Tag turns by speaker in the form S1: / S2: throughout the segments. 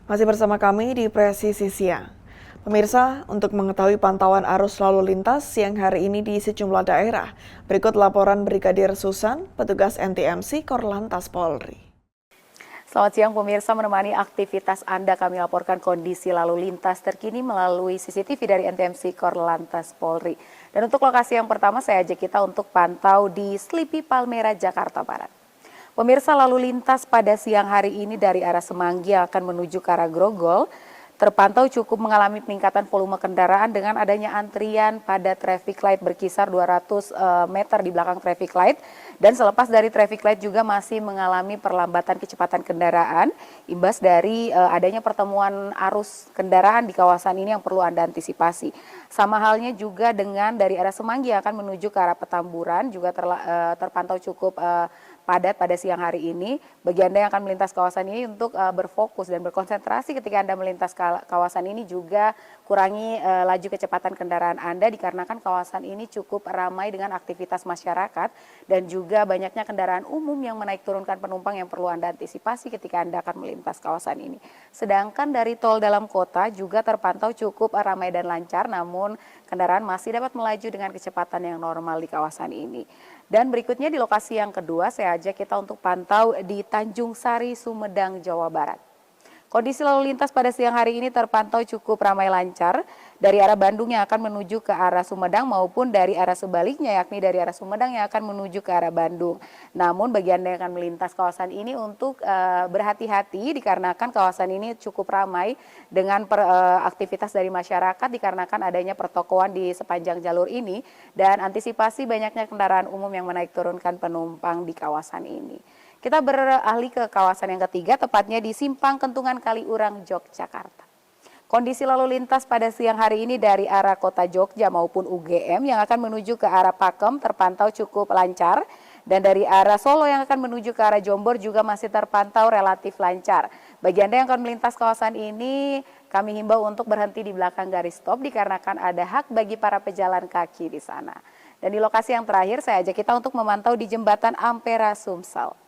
S1: Masih bersama kami di Presisi Siang. Pemirsa, untuk mengetahui pantauan arus lalu lintas siang hari ini di sejumlah daerah, berikut laporan Brigadir Susan, petugas NTMC Korlantas Polri.
S2: Selamat siang pemirsa, menemani aktivitas Anda kami laporkan kondisi lalu lintas terkini melalui CCTV dari NTMC Korlantas Polri. Dan untuk lokasi yang pertama saya ajak kita untuk pantau di Sleepy Palmera, Jakarta Barat. Pemirsa, lalu lintas pada siang hari ini dari arah Semanggi yang akan menuju ke arah Grogol terpantau cukup mengalami peningkatan volume kendaraan dengan adanya antrian pada traffic light berkisar 200 meter di belakang traffic light, dan selepas dari traffic light juga masih mengalami perlambatan kecepatan kendaraan imbas dari adanya pertemuan arus kendaraan di kawasan ini yang perlu Anda antisipasi. Sama halnya juga dengan dari arah Semanggi yang akan menuju ke arah Petamburan juga terpantau cukup padat pada siang hari ini. Bagi Anda yang akan melintas kawasan ini untuk berfokus dan berkonsentrasi ketika Anda melintas kawasan ini, juga kurangi laju kecepatan kendaraan Anda dikarenakan kawasan ini cukup ramai dengan aktivitas masyarakat dan juga banyaknya kendaraan umum yang menaik turunkan penumpang yang perlu Anda antisipasi ketika Anda akan melintas kawasan ini. Sedangkan dari tol dalam kota juga terpantau cukup ramai dan lancar, namun kendaraan masih dapat melaju dengan kecepatan yang normal di kawasan ini. Dan berikutnya di lokasi yang kedua saya ajak kita untuk pantau di Tanjung Sari, Sumedang, Jawa Barat. Kondisi lalu lintas pada siang hari ini terpantau cukup ramai lancar dari arah Bandung yang akan menuju ke arah Sumedang maupun dari arah sebaliknya, yakni dari arah Sumedang yang akan menuju ke arah Bandung. Namun bagi Anda yang akan melintas kawasan ini untuk berhati-hati dikarenakan kawasan ini cukup ramai dengan aktivitas dari masyarakat dikarenakan adanya pertokoan di sepanjang jalur ini dan antisipasi banyaknya kendaraan umum yang menaik turunkan penumpang di kawasan ini. Kita beralih ke kawasan yang ketiga, tepatnya di Simpang Kentungan Kaliurang, Yogyakarta. Kondisi lalu lintas pada siang hari ini dari arah kota Jogja maupun UGM yang akan menuju ke arah Pakem terpantau cukup lancar. Dan dari arah Solo yang akan menuju ke arah Jombor juga masih terpantau relatif lancar. Bagi Anda yang akan melintas kawasan ini, kami himbau untuk berhenti di belakang garis stop dikarenakan ada hak bagi para pejalan kaki di sana. Dan di lokasi yang terakhir saya ajak kita untuk memantau di Jembatan Ampera, Sumsel.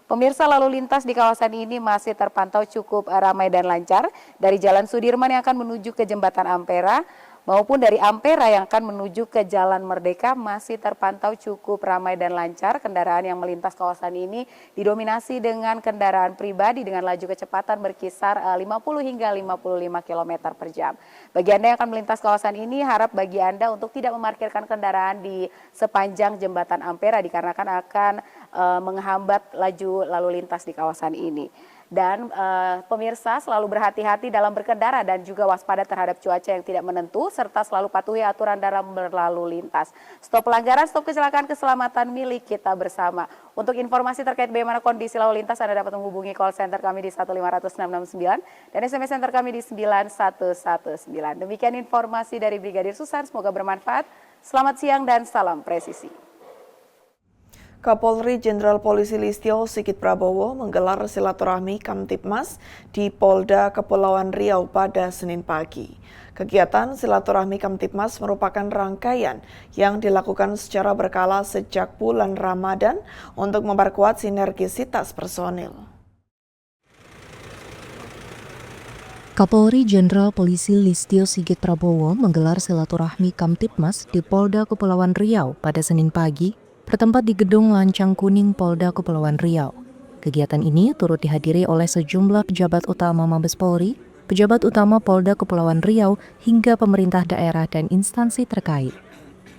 S2: Pemirsa, lalu lintas di kawasan ini masih terpantau cukup ramai dan lancar dari Jalan Sudirman yang akan menuju ke Jembatan Ampera maupun dari Ampera yang akan menuju ke Jalan Merdeka masih terpantau cukup ramai dan lancar. Kendaraan yang melintas kawasan ini didominasi dengan kendaraan pribadi dengan laju kecepatan berkisar 50 hingga 55 km per jam. Bagi Anda yang akan melintas kawasan ini, harap bagi Anda untuk tidak memarkirkan kendaraan di sepanjang Jembatan Ampera dikarenakan akan menghambat laju lalu lintas di kawasan ini. Dan pemirsa selalu berhati-hati dalam berkendara dan juga waspada terhadap cuaca yang tidak menentu serta selalu patuhi aturan dalam berlalu lintas. Stop pelanggaran, stop kecelakaan, keselamatan milik kita bersama. Untuk informasi terkait bagaimana kondisi lalu lintas Anda dapat menghubungi call center kami di 1500669 dan SMS center kami di 9119. Demikian informasi dari Brigadir Susan, semoga bermanfaat. Selamat siang dan salam presisi.
S1: Kapolri Jenderal Polisi Listio Sigit Prabowo menggelar silaturahmi Kamtibmas di Polda Kepulauan Riau pada Senin pagi. Kegiatan silaturahmi Kamtibmas merupakan rangkaian yang dilakukan secara berkala sejak bulan Ramadan untuk memperkuat sinergisitas personil.
S3: Kapolri Jenderal Polisi Listio Sigit Prabowo menggelar silaturahmi Kamtibmas di Polda Kepulauan Riau pada Senin pagi bertempat di Gedung Lancang Kuning Polda Kepulauan Riau. Kegiatan ini turut dihadiri oleh sejumlah pejabat utama Mabes Polri, pejabat utama Polda Kepulauan Riau, hingga pemerintah daerah dan instansi terkait.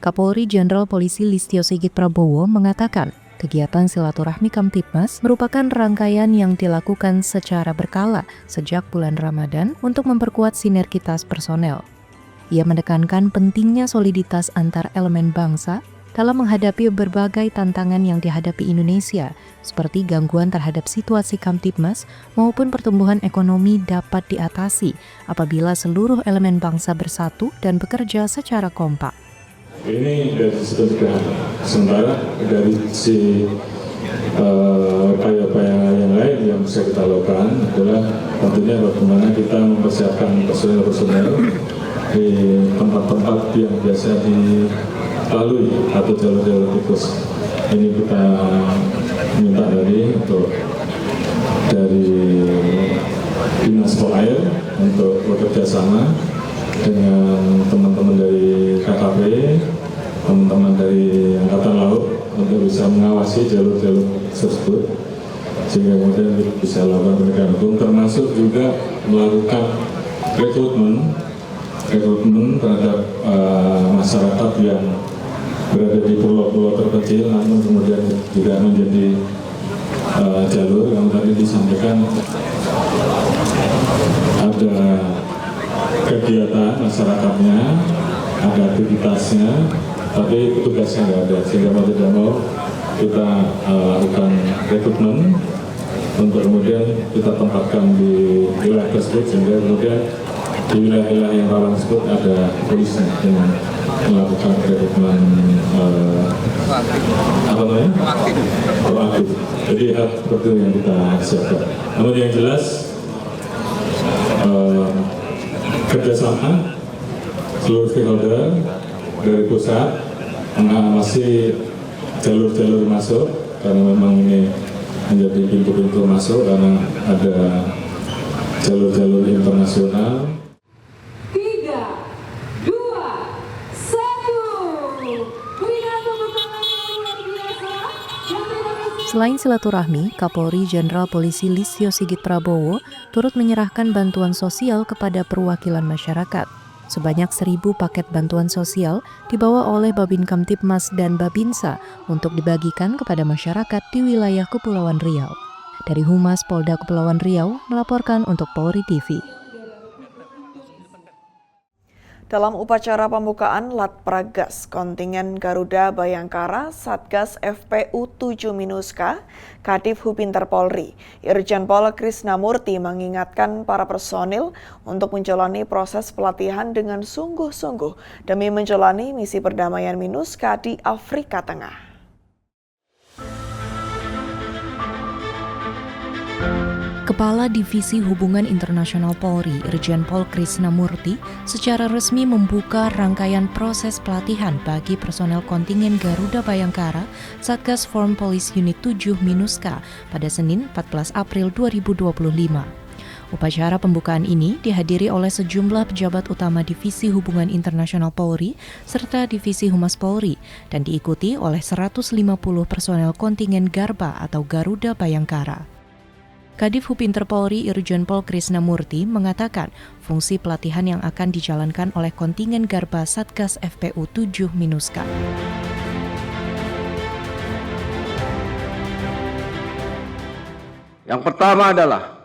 S3: Kapolri Jenderal Polisi Listio Sigit Prabowo mengatakan, kegiatan silaturahmi Kamtibmas merupakan rangkaian yang dilakukan secara berkala sejak bulan Ramadan untuk memperkuat sinergitas personel. Ia menekankan pentingnya soliditas antar elemen bangsa dalam menghadapi berbagai tantangan yang dihadapi Indonesia, seperti gangguan terhadap situasi Kamtibmas maupun pertumbuhan ekonomi dapat diatasi apabila seluruh elemen bangsa bersatu dan bekerja secara kompak.
S4: Ini dari sisi sementara dari sisi upaya-upaya yang lain yang bisa kita lakukan adalah tentunya bagaimana kita mempersiapkan personel di tempat-tempat yang biasa dilalui atau jalur-jalur tikus. Ini kita minta dari Dinas Polair untuk bekerja sama dengan teman-teman dari KKP, teman-teman dari Angkatan Laut untuk bisa mengawasi jalur-jalur tersebut sehingga kemudian bisa lakukan penegakan hukum, termasuk juga melakukan rekrutmen terhadap masyarakat yang berada di pulau-pulau terpencil, namun kemudian juga menjadi jalur yang tadi disampaikan ada kegiatan masyarakatnya, ada aktivitasnya, tapi petugasnya nggak ada, sehingga mau tidak mau kita lakukan rekrutmen untuk kemudian kita tempatkan di wilayah tersebut, sehingga kemudian di wilayah-wilayah yang rawan tersebut ada polisi dengan melakukan rekrutmen proaktif. Jadi hal seperti itu yang kita siapkan. Namun yang jelas kerjasama seluruh stakeholder dari pusat mengawasi jalur-jalur masuk, karena memang ini menjadi pintu-pintu masuk karena ada jalur-jalur internasional.
S5: 3, 2, 1. Berikan tepuk tangan yang luar biasa.
S3: Selain silaturahmi, Kapolri Jenderal Polisi Listio Sigit Prabowo turut menyerahkan bantuan sosial kepada perwakilan masyarakat. Sebanyak 1.000 paket bantuan sosial dibawa oleh Babin Kamtipmas dan Babinsa untuk dibagikan kepada masyarakat di wilayah Kepulauan Riau. Dari Humas Polda Kepulauan Riau melaporkan untuk Polri TV.
S1: Dalam upacara pembukaan Latpragas kontingen Garuda Bayangkara Satgas FPU 7 Minuska, Kadif Hubinter Polri, Irjen Pol Krisnamurti mengingatkan para personil untuk menjalani proses pelatihan dengan sungguh-sungguh demi menjalani misi perdamaian Minuska di Afrika Tengah.
S3: Kepala Divisi Hubungan Internasional Polri, Irjen Pol Krisnamurti, secara resmi membuka rangkaian proses pelatihan bagi personel kontingen Garuda Bayangkara Satgas Foreign Police Unit 7 Minuska pada Senin 14 April 2025. Upacara pembukaan ini dihadiri oleh sejumlah pejabat utama Divisi Hubungan Internasional Polri serta Divisi Humas Polri dan diikuti oleh 150 personel kontingen Garba atau Garuda Bayangkara. Kadif Hubinter Polri Irjen Pol Krisnamurti mengatakan fungsi pelatihan yang akan dijalankan oleh kontingen Garba Satgas FPU 7 Minuska.
S6: Yang pertama adalah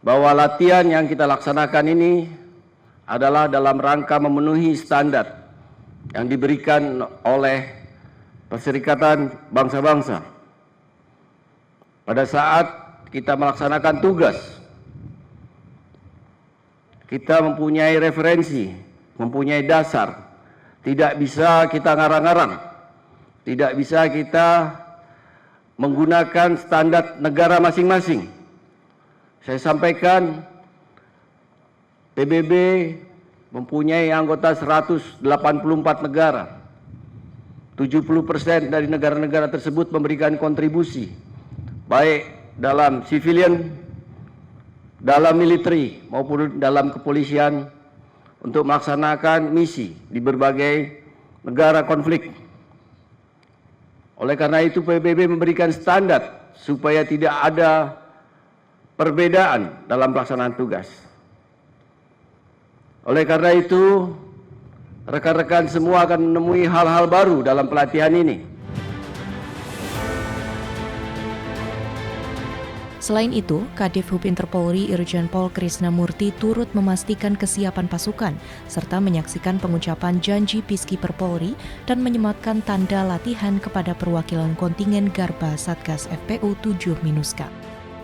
S6: bahwa latihan yang kita laksanakan ini adalah dalam rangka memenuhi standar yang diberikan oleh Perserikatan Bangsa-Bangsa. Pada saat kita melaksanakan tugas, kita mempunyai referensi, mempunyai dasar. Tidak bisa kita ngarang-ngarang, tidak bisa kita menggunakan standar negara masing-masing. Saya sampaikan, PBB mempunyai anggota 184 negara. 70% dari negara-negara tersebut memberikan kontribusi, baik dalam civilian, dalam military maupun dalam kepolisian untuk melaksanakan misi di berbagai negara konflik. Oleh karena itu PBB memberikan standar supaya tidak ada perbedaan dalam pelaksanaan tugas. Oleh karena itu rekan-rekan semua akan menemui hal-hal baru dalam pelatihan ini.
S3: Selain itu, Kadif Hubinter Polri Irjen Pol Krisnamurti turut memastikan kesiapan pasukan serta menyaksikan pengucapan janji Peacekeeper Polri dan menyematkan tanda latihan kepada perwakilan kontingen Garba Satgas FPU 7 Minuska.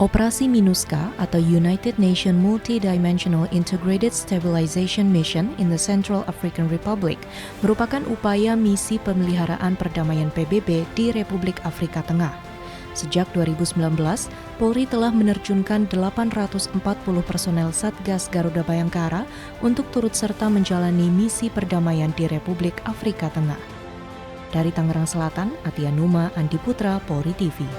S3: Operasi Minuska atau United Nations Multidimensional Integrated Stabilization Mission in the Central African Republic merupakan upaya misi pemeliharaan perdamaian PBB di Republik Afrika Tengah. Sejak 2019, Polri telah menerjunkan 840 personel Satgas Garuda Bayangkara untuk turut serta menjalani misi perdamaian di Republik Afrika Tengah. Dari Tangerang Selatan, Atia Numa, Andi Putra, Polri TV.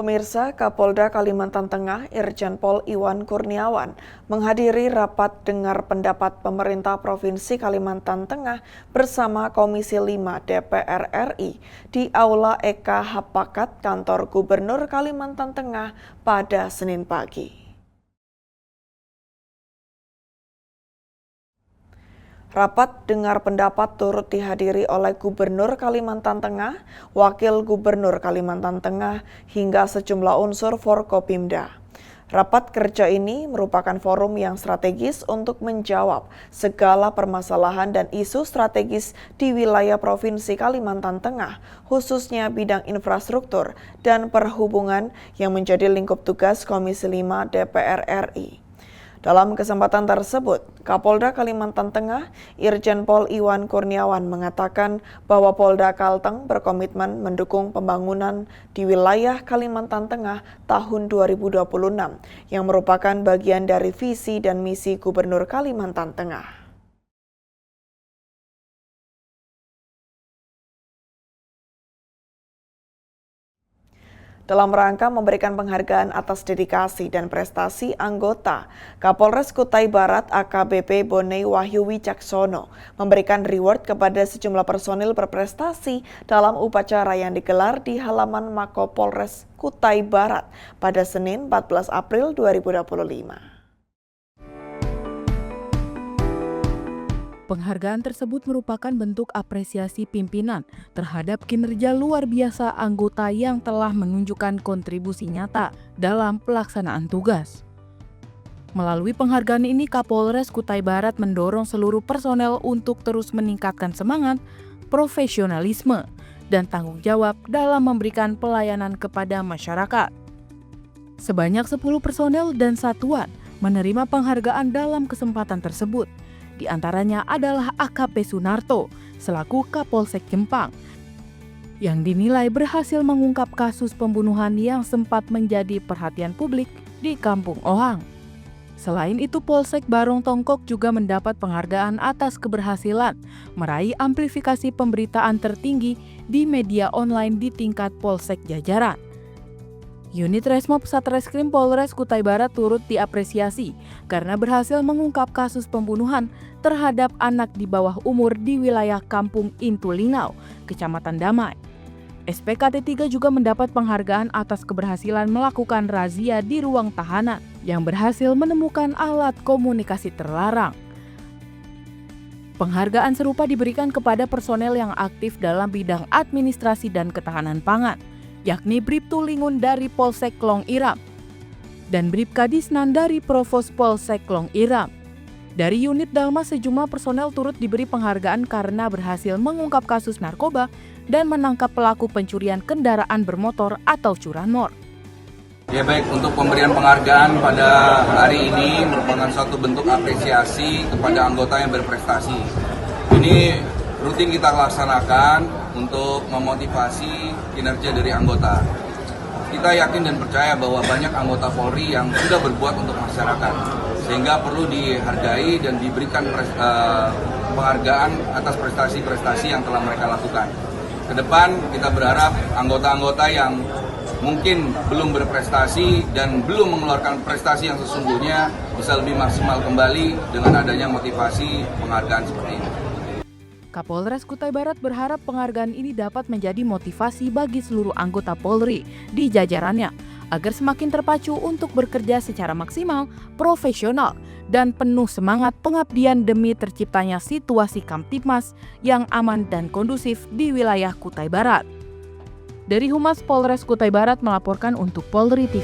S1: Pemirsa, Kapolda Kalimantan Tengah Irjen Pol Iwan Kurniawan menghadiri rapat dengar pendapat pemerintah Provinsi Kalimantan Tengah bersama Komisi 5 DPR RI di Aula Eka Hapakat Kantor Gubernur Kalimantan Tengah pada Senin pagi. Rapat dengar pendapat turut dihadiri oleh Gubernur Kalimantan Tengah, Wakil Gubernur Kalimantan Tengah, hingga sejumlah unsur Forkopimda. Rapat kerja ini merupakan forum yang strategis untuk menjawab segala permasalahan dan isu strategis di wilayah Provinsi Kalimantan Tengah, khususnya bidang infrastruktur dan perhubungan yang menjadi lingkup tugas Komisi 5 DPR RI. Dalam kesempatan tersebut, Kapolda Kalimantan Tengah, Irjen Pol Iwan Kurniawan mengatakan bahwa Polda Kalteng berkomitmen mendukung pembangunan di wilayah Kalimantan Tengah tahun 2026, yang merupakan bagian dari visi dan misi Gubernur Kalimantan Tengah. Dalam rangka memberikan penghargaan atas dedikasi dan prestasi anggota, Kapolres Kutai Barat AKBP Bonei Wahyu Wicaksono memberikan reward kepada sejumlah personil berprestasi dalam upacara yang digelar di halaman Mako Polres Kutai Barat pada Senin 14 April 2025.
S7: Penghargaan tersebut merupakan bentuk apresiasi pimpinan terhadap kinerja luar biasa anggota yang telah menunjukkan kontribusi nyata dalam pelaksanaan tugas. Melalui penghargaan ini, Kapolres Kutai Barat mendorong seluruh personel untuk terus meningkatkan semangat, profesionalisme, dan tanggung jawab dalam memberikan pelayanan kepada masyarakat. Sebanyak 10 personel dan satuan menerima penghargaan dalam kesempatan tersebut. Di antaranya adalah AKP Sunarto selaku Kapolsek Jempang yang dinilai berhasil mengungkap kasus pembunuhan yang sempat menjadi perhatian publik di Kampung Ohang. Selain itu, Polsek Barong Tongkok juga mendapat penghargaan atas keberhasilan meraih amplifikasi pemberitaan tertinggi di media online di tingkat Polsek jajaran. Unit Resmob Satreskrim Polres Kutai Barat turut diapresiasi karena berhasil mengungkap kasus pembunuhan terhadap anak di bawah umur di wilayah Kampung Intulingau, Kecamatan Damai. SPKT 3 juga mendapat penghargaan atas keberhasilan melakukan razia di ruang tahanan yang berhasil menemukan alat komunikasi terlarang. Penghargaan serupa diberikan kepada personel yang aktif dalam bidang administrasi dan ketahanan pangan, yakni Bribtu Lingun dari Polsek Klong Iram dan Bribkadisnan dari Provos Polsek Klong Iram. Dari unit Dalmas, sejumlah personel turut diberi penghargaan karena berhasil mengungkap kasus narkoba dan menangkap pelaku pencurian kendaraan bermotor atau curanmor.
S8: Ya baik, untuk pemberian penghargaan pada hari ini merupakan suatu bentuk apresiasi kepada anggota yang berprestasi. Ini rutin kita laksanakan untuk memotivasi kinerja dari anggota. Kita yakin dan percaya bahwa banyak anggota Polri yang sudah berbuat untuk masyarakat, sehingga perlu dihargai dan diberikan penghargaan atas prestasi-prestasi yang telah mereka lakukan. Ke depan kita berharap anggota-anggota yang mungkin belum berprestasi dan belum mengeluarkan prestasi yang sesungguhnya bisa lebih maksimal kembali dengan adanya motivasi penghargaan seperti ini.
S7: Kapolres Kutai Barat berharap penghargaan ini dapat menjadi motivasi bagi seluruh anggota Polri di jajarannya agar semakin terpacu untuk bekerja secara maksimal, profesional, dan penuh semangat pengabdian demi terciptanya situasi Kamtipmas yang aman dan kondusif di wilayah Kutai Barat. Dari Humas Polres Kutai Barat melaporkan untuk Polri TV.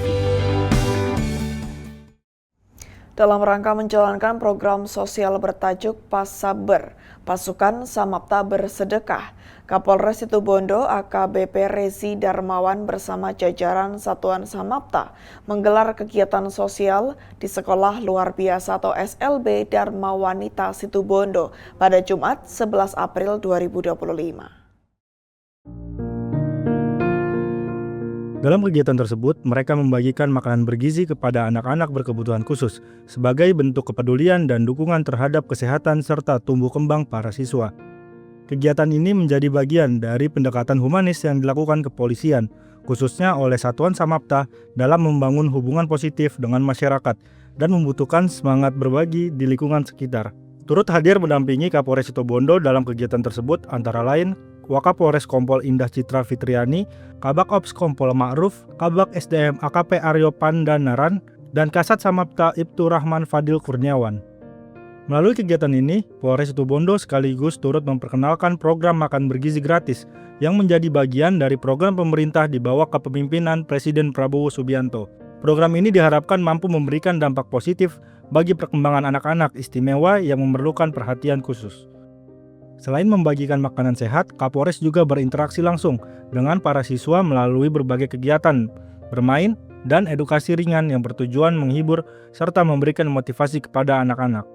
S1: Dalam rangka menjalankan program sosial bertajuk Pas Saber, Pasukan Samapta Bersedekah, Kapolres Situbondo AKBP Rezi Darmawan bersama jajaran Satuan Samapta menggelar kegiatan sosial di Sekolah Luar Biasa atau SLB Dharma Wanita Situbondo pada Jumat 11 April 2025.
S9: Dalam kegiatan tersebut, mereka membagikan makanan bergizi kepada anak-anak berkebutuhan khusus sebagai bentuk kepedulian dan dukungan terhadap kesehatan serta tumbuh kembang para siswa. Kegiatan ini menjadi bagian dari pendekatan humanis yang dilakukan kepolisian khususnya oleh Satuan Samapta dalam membangun hubungan positif dengan masyarakat dan membutuhkan semangat berbagi di lingkungan sekitar. Turut hadir mendampingi Kapolres Situbondo dalam kegiatan tersebut antara lain Wakapolres Kompol Indah Citra Fitriani, Kabak Ops Kompol Ma'ruf, Kabak SDM AKP Aryo Pandanaran, dan Kasat Samapta Ibtu Rahman Fadil Kurniawan. Melalui kegiatan ini, Polres Situbondo sekaligus turut memperkenalkan program makan bergizi gratis yang menjadi bagian dari program pemerintah di bawah kepemimpinan Presiden Prabowo Subianto. Program ini diharapkan mampu memberikan dampak positif bagi perkembangan anak-anak istimewa yang memerlukan perhatian khusus. Selain membagikan makanan sehat, Kapolres juga berinteraksi langsung dengan para siswa melalui berbagai kegiatan, bermain, dan edukasi ringan yang bertujuan menghibur serta memberikan motivasi kepada anak-anak.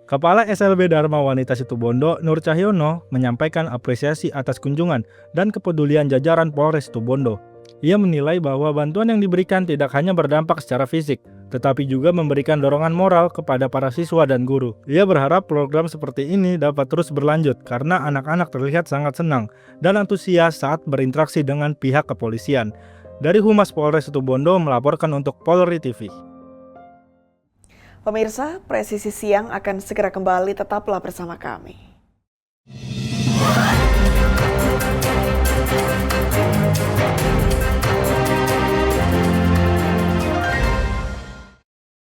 S9: Kepala SLB Dharma Wanita Situbondo, Nur Cahyono, menyampaikan apresiasi atas kunjungan dan kepedulian jajaran Polres Situbondo. Ia menilai bahwa bantuan yang diberikan tidak hanya berdampak secara fisik, tetapi juga memberikan dorongan moral kepada para siswa dan guru. Ia berharap program seperti ini dapat terus berlanjut karena anak-anak terlihat sangat senang dan antusias saat berinteraksi dengan pihak kepolisian. Dari Humas Polres Situbondo melaporkan untuk Polri TV.
S1: Pemirsa, Presisi Siang akan segera kembali, tetaplah bersama kami.